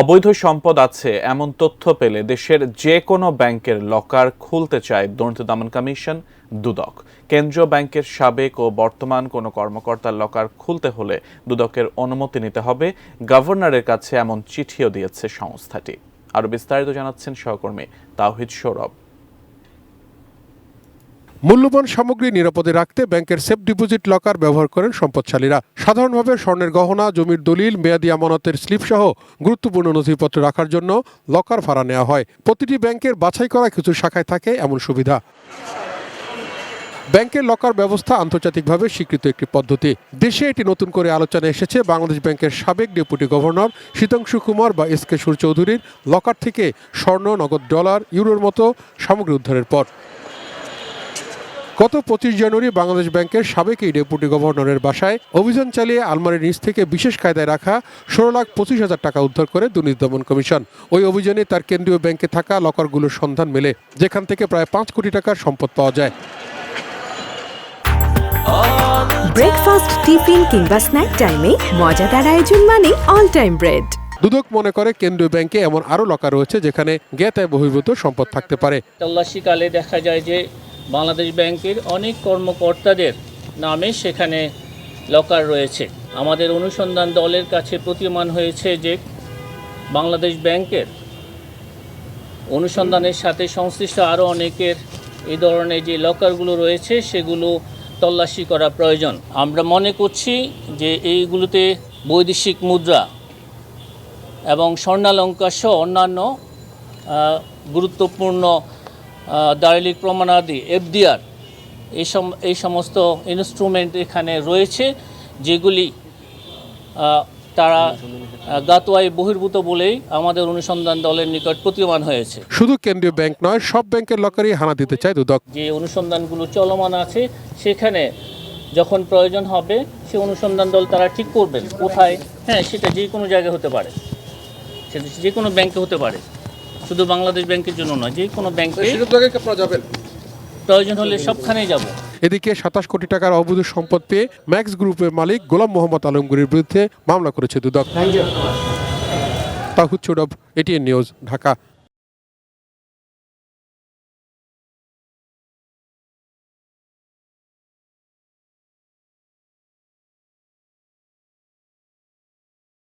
অবৈধ সম্পদ আছে এমন তথ্য পেলে দেশের যে কোনো ব্যাংকের লকার খুলতে চায় দুর্নীতি দমন কমিশন দুদক। কেন্দ্রীয় ব্যাংকের সাবেক ও বর্তমান কোনো কর্মকর্তার লকার খুলতে হলে দুদকের অনুমতি নিতে হবে। গভর্নরের কাছে এমন চিঠিও দিয়েছে সংস্থাটি। আরও বিস্তারিত জানাচ্ছেন সহকর্মী তাওহিদ সৌরভ। মূল্যবান সামগ্রী নিরাপদে রাখতে ব্যাংকের সেফ ডিপোজিট লকার ব্যবহার করেন সম্পদশালীরা। সাধারণভাবে স্বর্ণের গহনা, জমির দলিল, মেয়াদি আমানতের স্লিপ সহ গুরুত্বপূর্ণ নথিপত্র রাখার জন্য লকার ভাড়া নেওয়া হয়। প্রতিটি ব্যাংকের বাছাই করা কিছু শাখায় থাকে এমন সুবিধা। ব্যাংকের লকার ব্যবস্থা আন্তর্জাতিকভাবে স্বীকৃত একটি পদ্ধতি। দেশে এটি নতুন করে আলোচনায় এসেছে বাংলাদেশ ব্যাংকের সাবেক ডেপুটি গভর্নর শীতাংশু কুমার বা এস.কে. সুর চৌধুরীর লকার থেকে স্বর্ণ, নগদ ডলার, ইউরোর মতো সামগ্রী উদ্ধারের পর। গত 25 জানুয়ারি বাংলাদেশ ব্যাংকের সাবেক এই ডেপুটি গভর্নরের বাসায় অভিযান চালিয়ে আলমারির নিচ থেকে বিশেষ কায়দায় রাখা 16,25,000 টাকা উদ্ধার করে দুর্নীতি দমন কমিশন। ওই অভিযানে তার কেন্দ্রীয় ব্যাংকে থাকা লকারগুলোর সন্ধান মেলে, যেখান থেকে প্রায় 5 কোটি টাকার সম্পদ পাওয়া যায়। ব্রেকফাস্ট, টিফিন কিংবা স্ন্যাক টাইমে মজাদার আয়োজন মানে অল টাইম ব্রেড। দুদক মনে করে কেন্দ্রীয় ব্যাংকে এমন আরও লকার রয়েছে যেখানে জ্ঞাত বহির্ভূত সম্পদ থাকতে পারে। তল্লাশিকালে দেখা যায় যে বাংলাদেশ ব্যাংকের অনেক কর্মকর্তাদের নামে সেখানে লকার রয়েছে। আমাদের অনুসন্ধান দলের কাছে প্রতীয়মান হয়েছে যে বাংলাদেশ ব্যাংকের অনুসন্ধানের সাথে সংশ্লিষ্ট আরও অনেকের এই ধরনের যে লকারগুলো রয়েছে সেগুলো তল্লাশি করা প্রয়োজন। আমরা মনে করছি যে এইগুলোতে বৈদেশিক মুদ্রা এবং স্বর্ণালঙ্কার সহ অন্যান্য গুরুত্বপূর্ণ দালিলিক প্রমাণাদি এফডিআর এই সমস্ত ইনস্ট্রুমেন্ট এখানে রয়েছে, যেগুলি তারা গাতোয়ায় বহির্ভূত বলেই আমাদের অনুসন্ধান দলের নিকট প্রতীয়মান হয়েছে। শুধু কেন্দ্রীয় ব্যাংক নয়, সব ব্যাংকের লকারই হানা দিতে চায় দুদক। যে অনুসন্ধানগুলো চলমান আছে সেখানে যখন প্রয়োজন হবে সে অনুসন্ধান দল তারা ঠিক করবেন কোথায়। সেটা যে কোনো জায়গায় হতে পারে, সেটা যে কোনো ব্যাংকে হতে পারে, শুধু বাংলাদেশ ব্যাংকের জন্য নয়, যে কোনো ব্যাংকে প্রয়োজন হলে সবখানেই যাব। এদিকে 27 কোটি টাকার অবৈধ সম্পদ পেয়ে ম্যাক্স গ্রুপের মালিক গোলাম মোহাম্মদ আলমগীরের বিরুদ্ধে মামলা করেছে দুদক। তাওহিদ সৌরভ, এটিএন নিউজ, ঢাকা।